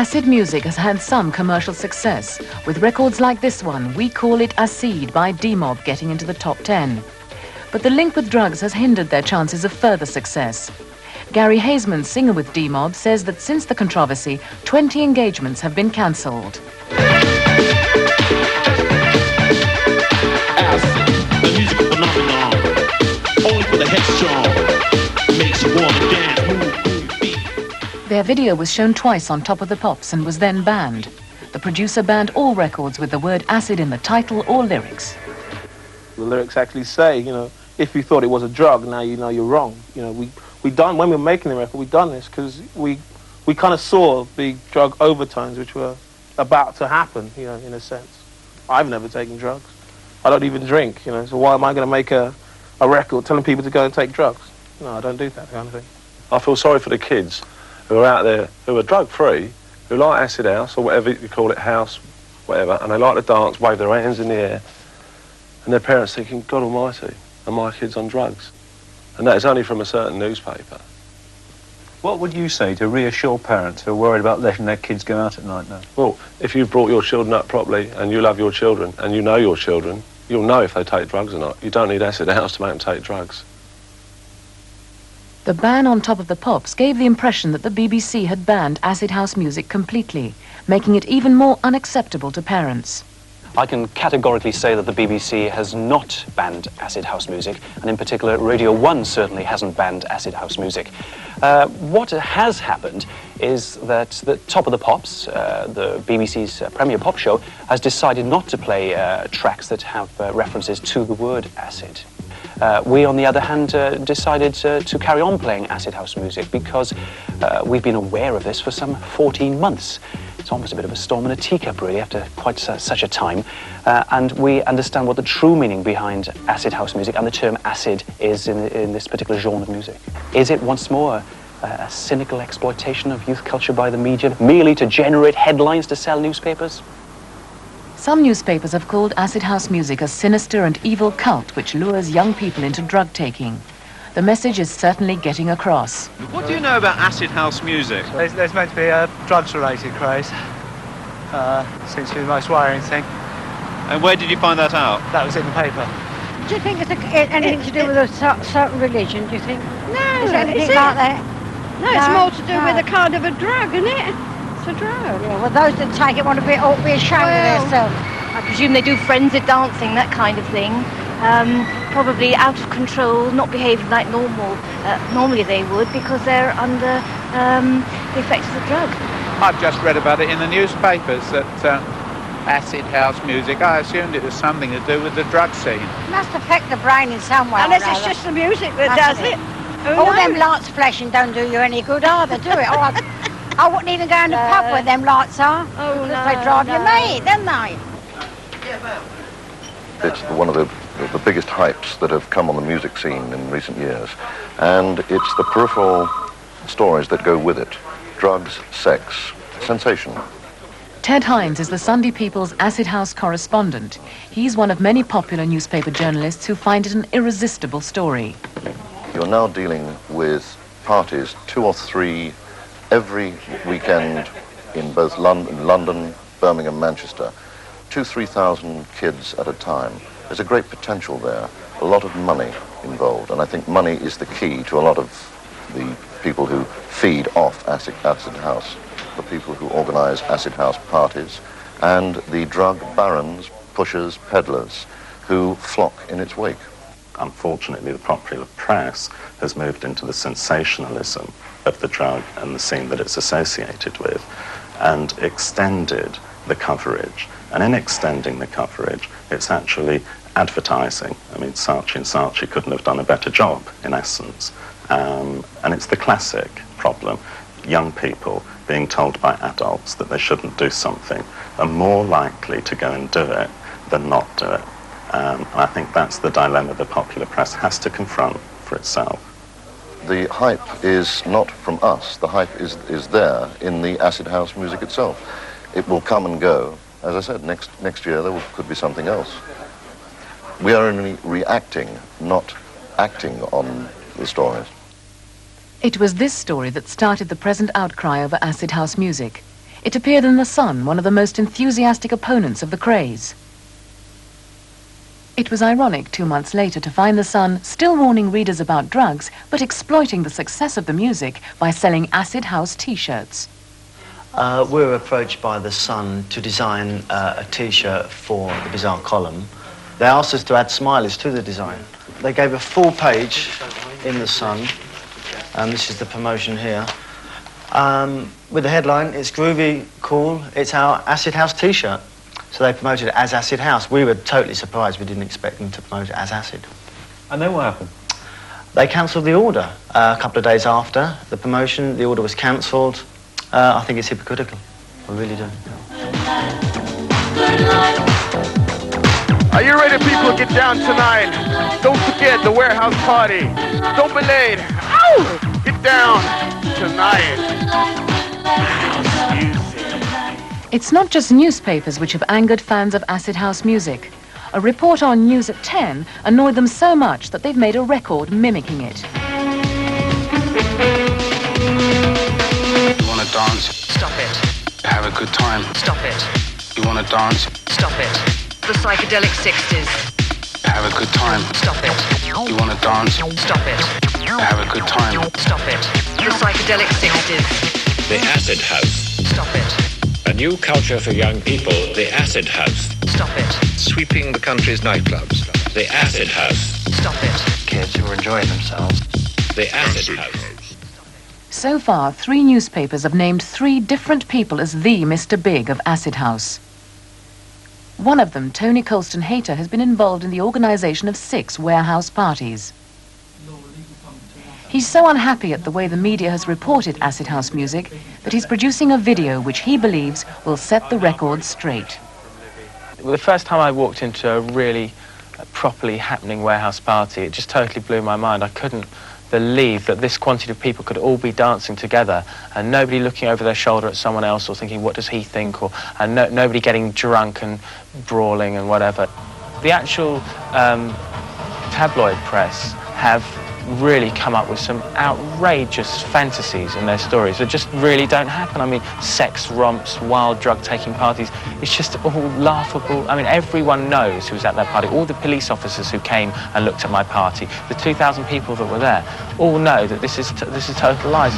Acid music has had some commercial success. With records like this one, We Call It Acid by D-Mob getting into the top 10. But the link with drugs has hindered their chances of further success. Gary Haseman, singer with D-Mob, says that since the controversy, 20 engagements have been cancelled. Acid, the musical phenomenon, only for the headstrong, makes you wanna dance, move your feet. Their video was shown twice on Top of the Pops and was then banned. The producer banned all records with the word acid in the title or lyrics. The lyrics actually say, if you thought it was a drug, now you know you're wrong. We done, when we were making the record, we done this because we kind of saw the drug overtones which were about to happen, in a sense. I've never taken drugs. I don't even drink, so why am I going to make a record telling people to go and take drugs? No, I don't do that kind of thing. I feel sorry for the kids who are out there, who are drug-free, who like acid house, or whatever you call it, house, whatever, and they like to dance, wave their hands in the air, and their parents thinking, God almighty, are my kids on drugs? And that is only from a certain newspaper. What would you say to reassure parents who are worried about letting their kids go out at night now? Well, if you've brought your children up properly, and you love your children, and you know your children, you'll know if they take drugs or not. You don't need acid house to make them take drugs. The ban on Top of the Pops gave the impression that the BBC had banned acid house music completely, making it even more unacceptable to parents. I can categorically say that the BBC has not banned acid house music, and in particular Radio 1 certainly hasn't banned acid house music. What has happened is that the Top of the Pops, the BBC's premier pop show, has decided not to play tracks that have references to the word acid. We, on the other hand, decided to carry on playing acid house music because we've been aware of this for some 14 months. It's almost a bit of a storm in a teacup, really, after quite such a time. And we understand what the true meaning behind acid house music and the term acid is in this particular genre of music. Is it once more a cynical exploitation of youth culture by the media, merely to generate headlines to sell newspapers? Some newspapers have called acid house music a sinister and evil cult which lures young people into drug taking. The message is certainly getting across. What do you know about acid house music? There's meant to be a drugs-related craze. Seems to be the most worrying thing. And where did you find that out? That was in the paper. Do you think it's anything to do with a certain religion, do you think? No, is it anything is it? like that? No, it's more to do with a kind of a drug, isn't it? It's a drug. Yeah, well, those that take it ought to be ashamed of themselves. I presume they do frenzied dancing, that kind of thing. Probably out of control, not behaving like normally they would because they're under the effects of the drug. I've just read about it in the newspapers that acid house music, I assumed it was something to do with the drug scene. It must affect the brain in some way. Unless it's just the music that does it. All them lights flashing don't do you any good either, do it? I wouldn't even go in the pub where them lights are. Oh, no, they drive you mad, don't they? It's one of the biggest hypes that have come on the music scene in recent years. And it's the peripheral stories that go with it. Drugs, sex, sensation. Ted Hines is the Sunday People's acid house correspondent. He's one of many popular newspaper journalists who find it an irresistible story. You're now dealing with parties, 2 or 3 every weekend in both London, Birmingham, Manchester. 2,000-3,000 kids at a time. There's a great potential there, a lot of money involved, and I think money is the key to a lot of the people who feed off acid house, the people who organize acid house parties, and the drug barons, pushers, peddlers, who flock in its wake. Unfortunately, the popular press has moved into the sensationalism of the drug and the scene that it's associated with, and extended the coverage. And in extending the coverage, it's actually advertising. I mean, Saatchi and Saatchi couldn't have done a better job, in essence. And it's the classic problem. Young people being told by adults that they shouldn't do something are more likely to go and do it than not do it. And I think that's the dilemma the popular press has to confront for itself. The hype is not from us. The hype is there in the acid house music itself. It will come and go. As I said, next year there could be something else. We are only reacting, not acting on the stories. It was this story that started the present outcry over acid house music. It appeared in The Sun, one of the most enthusiastic opponents of the craze. It was ironic 2 months later to find The Sun still warning readers about drugs, but exploiting the success of the music by selling acid house T-shirts. We were approached by The Sun to design a T-shirt for the Bizarre column. They asked us to add smileys to the design. They gave a full page in The Sun, and this is the promotion here, with the headline, "It's groovy, cool, it's our acid house T-shirt." So they promoted it as Acid House. We were totally surprised. We didn't expect them to promote it as Acid. And then what happened? They cancelled the order a couple of days after the promotion. The order was cancelled. I think it's hypocritical. I really do. Are you ready, people? Get down tonight. Don't forget the warehouse party. Don't be late. Ow! Get down tonight. It's not just newspapers which have angered fans of acid house music. A report on News at 10 annoyed them so much that they've made a record mimicking it. You want to dance? Stop it. Have a good time? Stop it. You want to dance? Stop it. The psychedelic 60s. Have a good time? Stop it. You want to dance? Stop it. Have a good time? Stop it. The psychedelic 60s. The acid house. Stop it. A new culture for young people, the acid house. Stop it. Sweeping the country's nightclubs. The acid house. Stop it. Kids who are enjoying themselves. The acid house. So far, 3 newspapers have named 3 different people as the Mr. Big of Acid House. One of them, Tony Colston Hayter, has been involved in the organisation of 6 warehouse parties. He's so unhappy at the way the media has reported acid house music that he's producing a video which he believes will set the record straight. The first time I walked into a really properly happening warehouse party, it just totally blew my mind. I couldn't believe that this quantity of people could all be dancing together and nobody looking over their shoulder at someone else or thinking, what does he think? And nobody getting drunk and brawling and whatever. The actual tabloid press have really come up with some outrageous fantasies in their stories that just really don't happen. I mean, sex romps, wild drug-taking parties, it's just all laughable. I mean, everyone knows who was at that party. All the police officers who came and looked at my party, the 2,000 people that were there, all know that this is total lies.